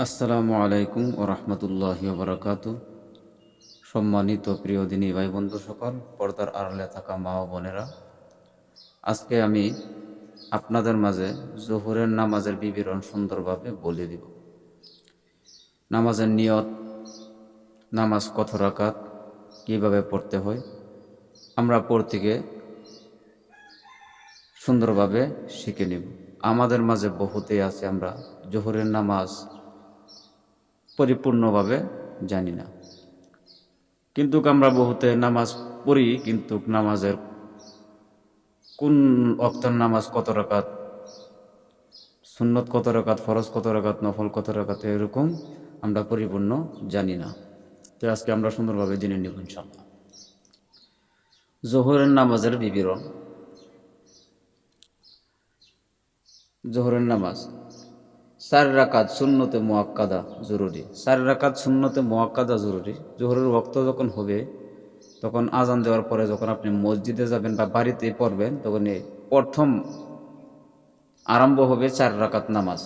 আসসালামু আলাইকুম ও রহমতুল্লাহি বারাকাতু। সম্মানিত প্রিয় দিনী ভাই বন্ধু সকল, পর্দার আড়ালে থাকা মা ও বোনেরা, আজকে আমি আপনাদের মাঝে জোহরের নামাজের বিবরণ সুন্দরভাবে বলে দিব। নামাজের নিয়ত, নামাজ কত রাকাত, কীভাবে পড়তে হয়, আমরা প্রত্যেকে সুন্দরভাবে শিখে নিব। আমাদের মাঝে বহুতেই আছে আমরা জোহরের নামাজ পরিপূর্ণভাবে জানি না, কিন্তু আমরা বহুতে নামাজ পড়ি, কিন্তু নামাজের কোন ওয়াক্তের নামাজ কত রাকাত, সুন্নত কত রাকাত, ফরজ কত রাকাত, নফল কত রাকাত, এরকম আমরা পরিপূর্ণ জানি না। তো আজকে আমরা সুন্দরভাবে জেনে নেব ইনশাআল্লাহ। জোহরের নামাজের বিবরণ। জোহরের নামাজ 4 রাকাত সুন্নতে মুআক্কাদা জরুরি। 4 রাকাত সুন্নতে মুআক্কাদা জরুরি। জোহরের ওয়াক্ত যখন হবে, তখন আজান দেওয়ার পরে যখন আপনি মসজিদে যাবেন বা বাড়িতেই পড়বেন, তখন প্রথম আরম্ভ হবে 4 রাকাত নামাজ।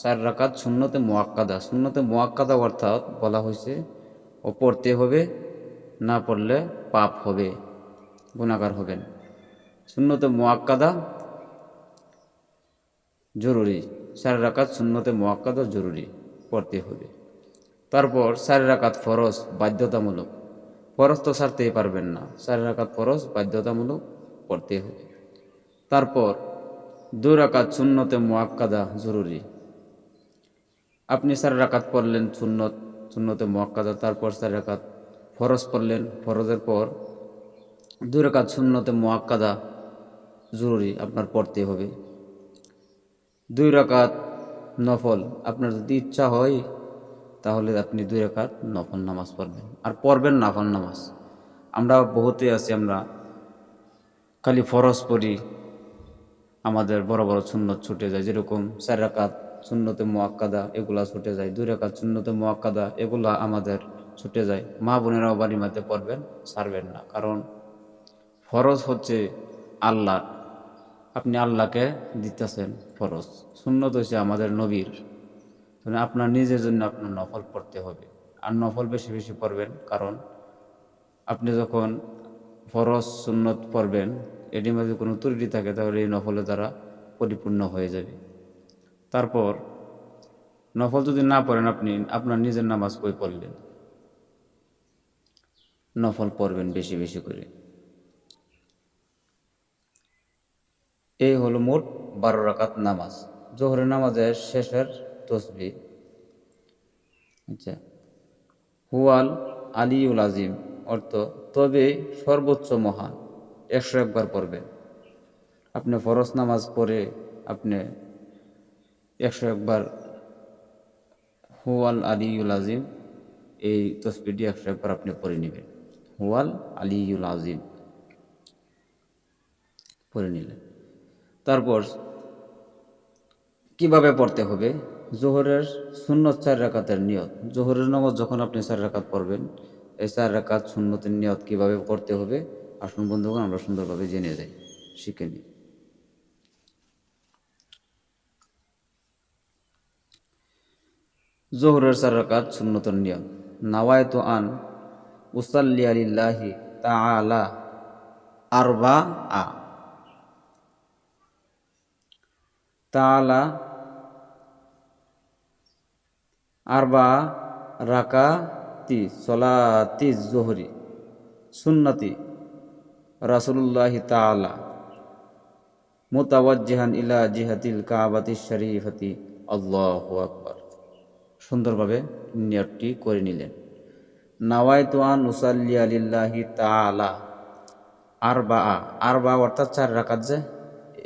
4 রাকাত সুন্নতে মুআক্কাদা। সুন্নতে মুআক্কাদা অর্থাৎ বলা হয়েছে ও পড়তে হবে, না পড়লে পাপ হবে, গুনাহগার হবেন। সুন্নতে মুআক্কাদা জরুরি। 4 রাকাত সুন্নতে মুআক্কাদা জরুরি, পড়তে হবে। তারপর 4 রাকাত ফরজ, বাধ্যতামূলক। ফরজ তো ছাড়তেই পারবেন না, 4 রাকাত ফরজ বাধ্যতামূলক, পড়তে হবে। তারপর 2 রাকাত সুন্নতে মুআক্কাদা জরুরি। আপনি 4 রাকাত পড়লেন সুন্নতে মুআক্কাদা, তারপর 4 রাকাত ফরজ পড়লেন, ফরজের পর 2 রাকাত সুন্নতে মুআক্কাদা জরুরি, আপনার পড়তে হবে। 2 রাকাত নফল, আপনার যদি ইচ্ছা হয় তাহলে আপনি 2 রাকাত নফল নামাজ পড়বেন, আর পড়বেন নফল নামাজ। আমরা বহুতে আছি, আমরা খালি ফরজ পড়ি, আমাদের বড় বড় সুন্নত ছুটে যায়। যেরকম 4 রাকাত সুন্নতে মুআক্কাদা এগুলা ছুটে যায়, 2 রাকাত সুন্নতে মুআক্কাদা এগুলা আমাদের ছুটে যায়। মা বোনেরাও বাড়ির মধ্যে পড়বেন, ছাড়বেন না। কারণ ফরজ হচ্ছে আল্লাহ, আপনি আল্লাহকে দিতেছেন ফরজ। সুন্নত হচ্ছে আমাদের নবীর, মানে আপনার নিজের জন্য আপনার নফল পড়তে হবে। আর নফল বেশি বেশি পড়বেন, কারণ আপনি যখন ফরজ সুন্নত পড়বেন, এটির মধ্যে কোনো ত্রুটি থাকে তাহলে এই নফলের দ্বারা পরিপূর্ণ হয়ে যাবে। তারপর নফল যদি না পড়েন, আপনি আপনার নিজের নামাজ কই পড়লেন? নফল পড়বেন বেশি বেশি করে। এই হলো মোট 12 রাকাত নামাজ। জোহরের নামাজের শেষের তসবিহ। আচ্ছা, হুয়াল আলিউল আজিম অর্থ তবে সর্বোচ্চ মহান, 101 বার পড়বেন। আপনি ফরজ নামাজ পড়ে আপনি 101 বার হুয়াল আলিউল আজিম, এই তসবিহটি 101 বার আপনি পড়ে নেবেন। হুয়াল আলিউল আজিম পড়ে নিলেন। তারপর কিভাবে পড়তে হবে? জোহরের সুন্নত 4 রাকাতের নিয়ত। জোহরের নামাজ যখন আপনি 4 রাকাত পড়বেন, এই 4 রাকাত সুন্নতের নিয়ত কিভাবে করতে হবে, আসুন বন্ধুগণ আমরা সুন্দরভাবে জেনে যাই, শিখে নিই। জোহরের 4 রাকাত সুন্নতের নিয়ত। নাওয়াইতু আন উসাল্লিয়া লিল্লাহি তাআলা আরবাআ। তাআলা আরবা রাকাতি সলাতি জোহরি সুন্নতি রাসূলুল্লাহি তাআলা মুতাওয়াজ্জিহান ইলা জিহাতিল কাবাতিশ শরীফাতি। আল্লাহু আকবার। সুন্দরভাবে নিয়তটি করে নিলেন। নাওয়াইতু আন উসাল্লিয়া লিল্লাহি তাআলা আরবাআ। আরবা অর্থাৎ 4 রাকাত, যে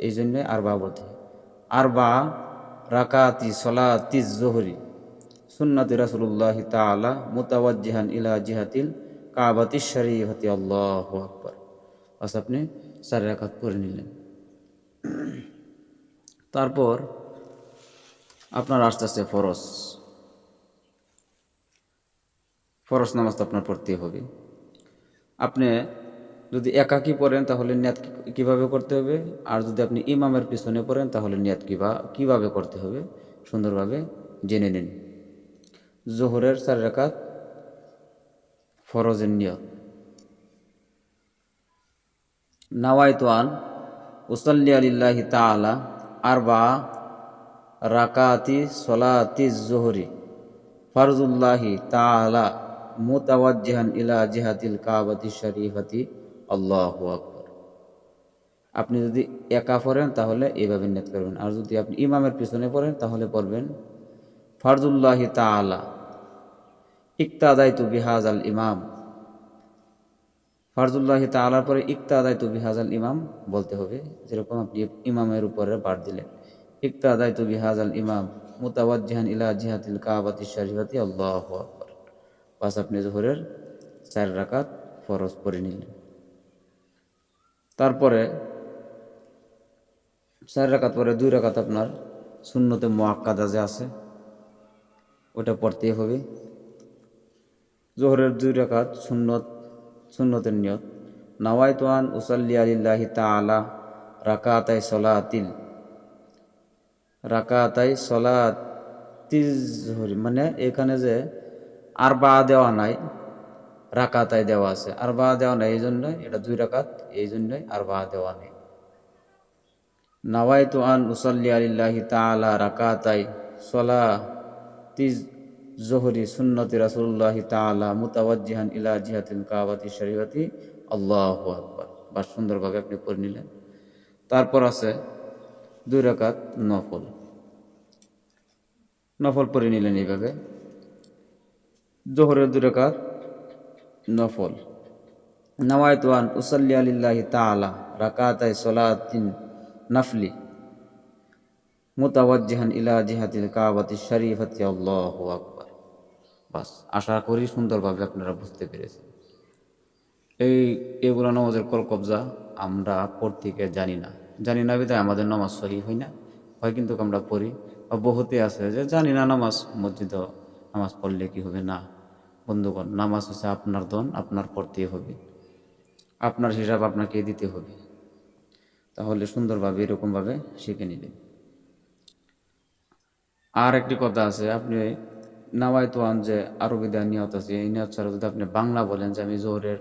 এই জন্য আরবা বলতে। আরবা রাকাতি সলাতি জোহরি সুন্নতি রাসূলুল্লাহি তাআলা মুতাওয়াজ্জিহান ইলা জিহাতিল কাবাতিশ শরীফাতি। আল্লাহু আকবার। বাস আপনি 4 রাকাত পড়ে নিলেন। তারপর আপনার আস্তে আস্তে ফরজ নামাজটা আপনার পড়তে হবে। আপনি যদি একাকী পড়েন তাহলে নিয়াত কীভাবে করতে হবে, আর যদি আপনি ইমামের পিছনে পড়েন তাহলে নিয়াত কীভাবে করতে হবে, সুন্দরভাবে জেনে নিন। জোহরের 4 রাকাত ফরজের নিয়ত। নাওয়াইতু আন উসাল্লি লিল্লাহি তাআলা আরবা রাকাতি সলাতি জোহরি ফারজুল্লাহি তাআলা মুতাওয়াজ্জিহান ইলা জিহাতিল কাবাতি শরীফাতি আল্লাহু আকবার। আপনি যদি একা পড়েন তাহলে এইভাবে নিয়ত করবেন, আর যদি আপনি ইমামের পিছনে পড়েন তাহলে পড়বেন ফারজুল্লাহি তাআলা ইক্তাদাইতু বিহাজাল ইমাম। ফারজুল্লাহি তাআলার পরে ইক্তাদাইতু বিহাজাল ইমাম বলতে হবে, যেরকম আপনি ইমামের উপরে বার দিলেন ইক্তাদাইতু বিহাজাল ইমাম মুতাওয়াজ্জিহান ইলা জিহাতিল কাবাতি শরীফাতি আল্লাহু আকবার। বাস আপনি জোহরের 4 রাকাত ফরজ পড়ে নিলেন। তারপরে 4 রাকাত পরে 2 রাকাত আপনার সুন্নতে মুআক্কাদা যে আছে ওটা পড়তেই হবে। জোহরের 2 রাকাত সুন্নতের নিয়ত। নাওয়াইতু আন উসাল্লি লিল্লাহি তাআলা রাকাতাই সলাতিল জোহরি, মানে এখানে যে আরবা দেওয়া নাই, রাকাতাই দেওয়া আছে, আরবা দেওয়া নাই এই জন্য এটা 2 রাকাত, এই জন্যই আরবা দেওয়া নেই। নাওয়াইতু আন উসাল্লি লিল্লাহি তাআলা রাকাতাই সলাতি জোহরি সুন্নতি রাসূলুল্লাহি তাআলা মুতাওয়াজ্জিহান ইলা জিহাতিল কাবাতি শরীফাতি আল্লাহু আকবার। বা সুন্দরভাবে আপনি পড়ে নিলেন। তারপর আছে 2 রাকাত নফল পড়ে নিলেন এইভাবে। জোহরের 2 রাকাত নফল। নাওয়াইতু আন উসাল্লি লিল্লাহি তাআলা রাকাতাই সলাতিন নাফলি মুতাওয়াজ্জিহান ইলা জিহাতিল কাবাতি শরীফাতি আল্লাহু আকবার। বাস, আশা করি সুন্দরভাবে আপনারা বুঝতে পেরেছেন। এগুলো নামাজের কলকবজা আমরা পড়তে জানি না বিধায় আমাদের নামাজ সহি হয় না, হয় কিন্তু আমরা পড়ি। বা বহুতে আছে যে জানি না নামাজ, মসজিদ নামাজ পড়লে কি হবে। না বন্ধুগণ, নামাজ হচ্ছে আপনার দন, আপনার পড়তেই হবে, আপনার হিসাব আপনাকে দিতে হবে। তাহলে সুন্দরভাবে এরকমভাবে শিখে নিলেন। আর একটি কথা আছে, আপনি নাওয়াইতু আন যে আরবি দেওয়ার নিয়ত আছে, এই নিয়ত ছাড়া যদি আপনি বাংলা বলেন যে আমি জোহরের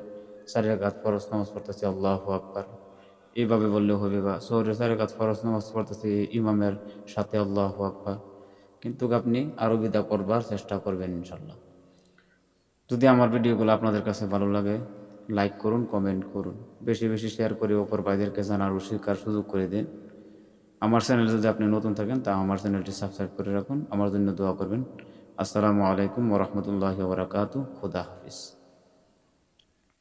4 রাকাত ফরজ নামাজ পড়তেছি আল্লাহু আকবার, এইভাবে বললেও হবে। বা জোহরের 4 রাকাত ফরজ নামাজ পড়তেছি ইমামের সাথে আল্লাহু আকবার, কিন্তু আপনি আরবি দা করবার চেষ্টা করবেন ইনশাল্লাহ। যদি আমার ভিডিওগুলো আপনাদের কাছে ভালো লাগে, লাইক করুন, কমেন্ট করুন, বেশি বেশি শেয়ার করে অপর ভাইদেরকে জানার ও শেখার সুযোগ করে দিন। আমার চ্যানেলে যদি আপনি নতুন থাকেন তা আমার চ্যানেলটি সাবস্ক্রাইব করে রাখুন। আমার জন্য দোয়া করবেন। আসসালামু আলাইকুম ওয়া রাহমাতুল্লাহি ওয়া বারাকাতুহু। খোদা হাফিজ।